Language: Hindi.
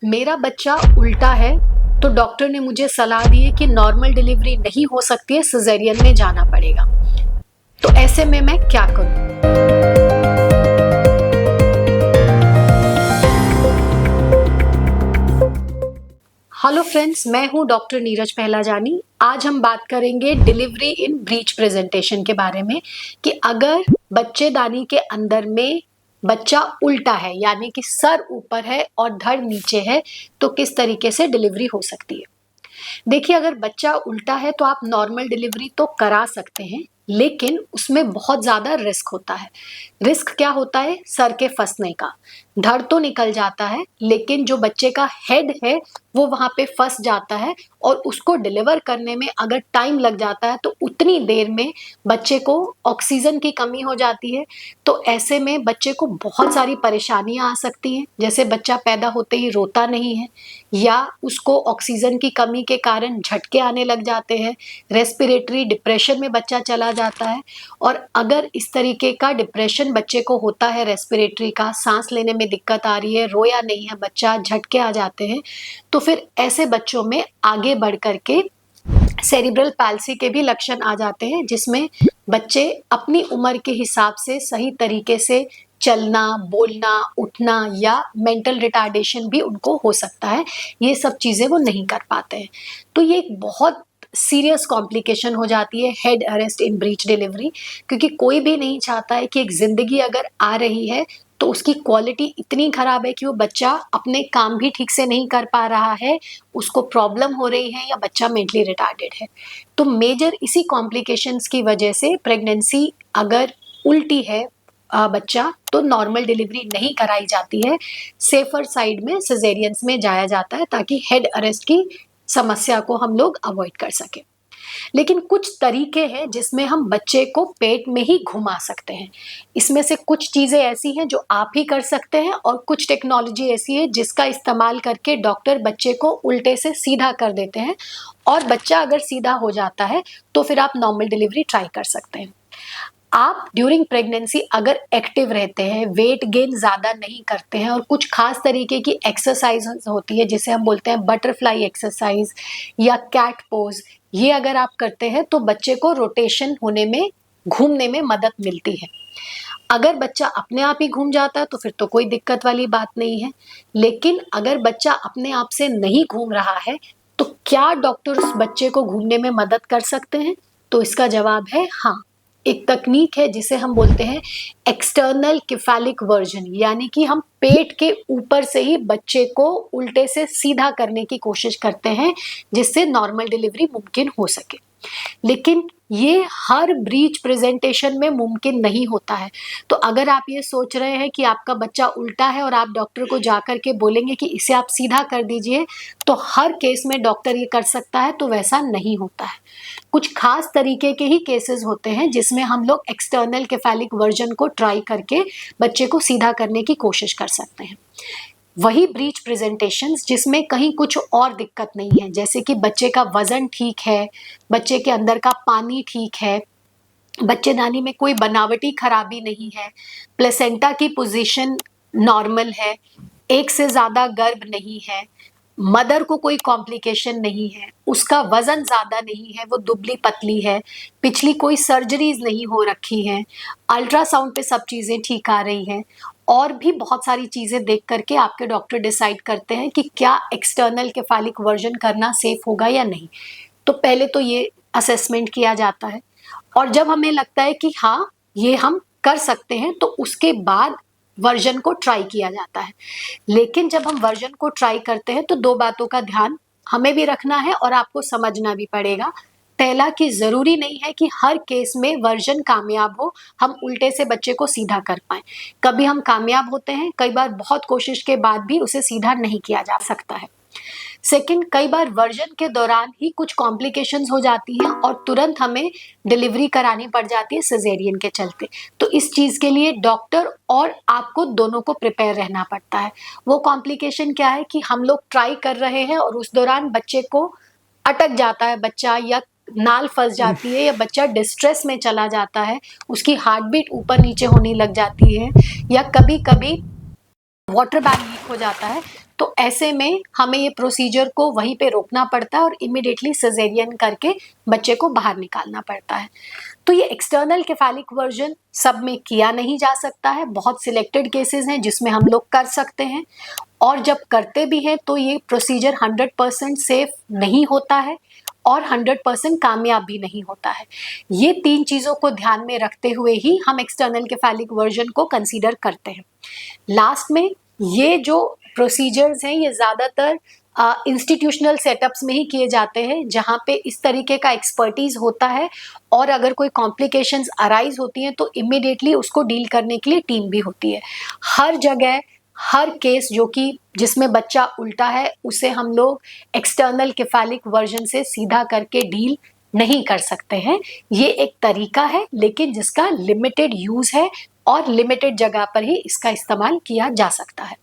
मेरा बच्चा उल्टा है तो डॉक्टर ने मुझे सलाह दी है कि नॉर्मल डिलीवरी नहीं हो सकती है, सिजेरियन में जाना पड़ेगा। तो ऐसे में मैं क्या करूं? हेलो फ्रेंड्स, मैं हूं डॉक्टर नीरज पहलाजानी। आज हम बात करेंगे डिलीवरी इन ब्रीच प्रेजेंटेशन के बारे में कि अगर बच्चेदानी के अंदर में बच्चा उल्टा है, यानी कि सर ऊपर है और धड़ नीचे है, तो किस तरीके से डिलीवरी हो सकती है। देखिए, अगर बच्चा उल्टा है तो आप नॉर्मल डिलीवरी तो करा सकते हैं, लेकिन उसमें बहुत ज़्यादा रिस्क होता है। रिस्क क्या होता है? सर के फंसने का। धड़ तो निकल जाता है, लेकिन जो बच्चे का हेड है वो वहाँ पे फंस जाता है और उसको डिलीवर करने में अगर टाइम लग जाता है तो उतनी देर में बच्चे को ऑक्सीजन की कमी हो जाती है। तो ऐसे में बच्चे को बहुत सारी परेशानियाँ आ सकती हैं, जैसे बच्चा पैदा होते ही रोता नहीं है, या उसको ऑक्सीजन की कमी के कारण झटके आने लग जाते हैं, रेस्पिरेटरी डिप्रेशन में बच्चा चला जाता है। और अगर इस तरीके का डिप्रेशन बच्चे को होता है, रेस्पिरेटरी का, सांस लेने में दिक्कत आ रही है, रोया नहीं है बच्चा, झटके आ जाते हैं, तो फिर ऐसे बच्चों में आगे बढ़ करके सेरिब्रल पैल्सी के भी लक्षण आ जाते हैं, जिसमें बच्चे अपनी उम्र के हिसाब से सही तरीके से चलना, बोलना, उठना या मेंटल रिटार्डेशन भी उनको हो सकता है। ये सब चीज़ें वो नहीं कर पाते हैं। तो ये एक बहुत सीरियस कॉम्प्लिकेशन हो जाती है हेड अरेस्ट इन ब्रीच डिलीवरी, क्योंकि कोई भी नहीं चाहता है कि एक ज़िंदगी अगर आ रही है तो उसकी क्वालिटी इतनी ख़राब है कि वो बच्चा अपने काम भी ठीक से नहीं कर पा रहा है, उसको प्रॉब्लम हो रही है या बच्चा मेंटली रिटार्डेड है। तो मेजर इसी कॉम्प्लिकेशंस की वजह से प्रेगनेंसी अगर उल्टी है बच्चा, तो नॉर्मल डिलीवरी नहीं कराई जाती है, सेफर साइड में सिजेरियंस में जाया जाता है, ताकि हेड अरेस्ट की समस्या को हम लोग अवॉइड कर सकें। लेकिन कुछ तरीके हैं जिसमें हम बच्चे को पेट में ही घुमा सकते हैं। इसमें से कुछ चीज़ें ऐसी हैं जो आप ही कर सकते हैं, और कुछ टेक्नोलॉजी ऐसी है जिसका इस्तेमाल करके डॉक्टर बच्चे को उल्टे से सीधा कर देते हैं, और बच्चा अगर सीधा हो जाता है तो फिर आप नॉर्मल डिलीवरी ट्राई कर सकते हैं। आप ड्यूरिंग प्रेगनेंसी अगर एक्टिव रहते हैं, वेट गेन ज़्यादा नहीं करते हैं, और कुछ खास तरीके की एक्सरसाइज होती है जिसे हम बोलते हैं बटरफ्लाई एक्सरसाइज या कैट पोज, ये अगर आप करते हैं तो बच्चे को रोटेशन होने में, घूमने में मदद मिलती है। अगर बच्चा अपने आप ही घूम जाता है तो फिर तो कोई दिक्कत वाली बात नहीं है, लेकिन अगर बच्चा अपने आप से नहीं घूम रहा है तो क्या डॉक्टर उस बच्चे को घूमने में मदद कर सकते हैं? तो इसका जवाब है हाँ। एक तकनीक है जिसे हम बोलते हैं एक्सटर्नल केफालिक वर्जन, यानी कि हम पेट के ऊपर से ही बच्चे को उल्टे से सीधा करने की कोशिश करते हैं, जिससे नॉर्मल डिलीवरी मुमकिन हो सके। लेकिन ये हर ब्रीच प्रेजेंटेशन में मुमकिन नहीं होता है। तो अगर आप ये सोच रहे हैं कि आपका बच्चा उल्टा है और आप डॉक्टर को जाकर के बोलेंगे कि इसे आप सीधा कर दीजिए, तो हर केस में डॉक्टर ये कर सकता है, तो वैसा नहीं होता है। कुछ खास तरीके के ही केसेस होते हैं जिसमें हम लोग एक्सटर्नल केफालिक वर्जन को ट्राई करके बच्चे को सीधा करने की कोशिश कर सकते हैं। वही ब्रीच प्रेजेंटेशंस जिसमें कहीं कुछ और दिक्कत नहीं है, जैसे कि बच्चे का वजन ठीक है, बच्चे के अंदर का पानी ठीक है, बच्चेदानी में कोई बनावटी खराबी नहीं है, प्लेसेंटा की पोजीशन नॉर्मल है, एक से ज़्यादा गर्भ नहीं है, मदर को कोई कॉम्प्लिकेशन नहीं है, उसका वजन ज़्यादा नहीं है, वो दुबली पतली है, पिछली कोई सर्जरीज नहीं हो रखी हैं, अल्ट्रासाउंड पे सब चीज़ें ठीक आ रही हैं, और भी बहुत सारी चीज़ें देख करके आपके डॉक्टर डिसाइड करते हैं कि क्या एक्सटर्नल केफालिक वर्जन करना सेफ होगा या नहीं। तो पहले तो ये असेसमेंट किया जाता है, और जब हमें लगता है कि हाँ ये हम कर सकते हैं तो उसके बाद वर्जन को ट्राई किया जाता है। लेकिन जब हम वर्जन को ट्राई करते हैं तो दो बातों का ध्यान हमें भी रखना है और आपको समझना भी पड़ेगा। पहला, कि ज़रूरी नहीं है कि हर केस में वर्जन कामयाब हो, हम उल्टे से बच्चे को सीधा कर पाएँ। कभी हम कामयाब होते हैं, कई बार बहुत कोशिश के बाद भी उसे सीधा नहीं किया जा सकता है। सेकंड, कई बार वर्जन के दौरान ही कुछ कॉम्प्लिकेशंस हो जाती हैं और तुरंत हमें डिलीवरी करानी पड़ जाती है सिजेरियन के चलते। तो इस चीज़ के लिए डॉक्टर और आपको दोनों को प्रिपेयर रहना पड़ता है। वो कॉम्प्लिकेशन क्या है कि हम लोग ट्राई कर रहे हैं और उस दौरान बच्चे को अटक जाता है बच्चा, या नाल फंस जाती है, या बच्चा डिस्ट्रेस में चला जाता है, उसकी हार्ट बीट ऊपर नीचे होने लग जाती है, या कभी कभी वाटर बैग लीक हो जाता है। तो ऐसे में हमें ये प्रोसीजर को वहीं पे रोकना पड़ता है और इमिडिएटली सिजेरियन करके बच्चे को बाहर निकालना पड़ता है। तो ये एक्सटर्नल केफालिक वर्जन सब में किया नहीं जा सकता है, बहुत सिलेक्टेड केसेस हैं जिसमें हम लोग कर सकते हैं, और जब करते भी हैं तो ये प्रोसीजर 100% सेफ नहीं होता है और 100% कामयाब भी नहीं होता है। ये 3 चीज़ों को ध्यान में रखते हुए ही हम एक्सटर्नल केफालिक वर्जन को कंसीडर करते हैं। लास्ट में ये जो प्रोसीजर्स हैं ये ज़्यादातर इंस्टीट्यूशनल सेटअप्स में ही किए जाते हैं जहाँ पे इस तरीके का एक्सपर्टीज होता है, और अगर कोई कॉम्प्लिकेशंस अराइज होती हैं तो इमिडिएटली उसको डील करने के लिए टीम भी होती है। हर जगह हर केस जो कि जिसमें बच्चा उल्टा है उसे हम लोग एक्सटर्नल केफालिक वर्जन से सीधा करके डील नहीं कर सकते हैं। ये एक तरीका है लेकिन जिसका लिमिटेड यूज है और लिमिटेड जगह पर ही इसका इस्तेमाल किया जा सकता है।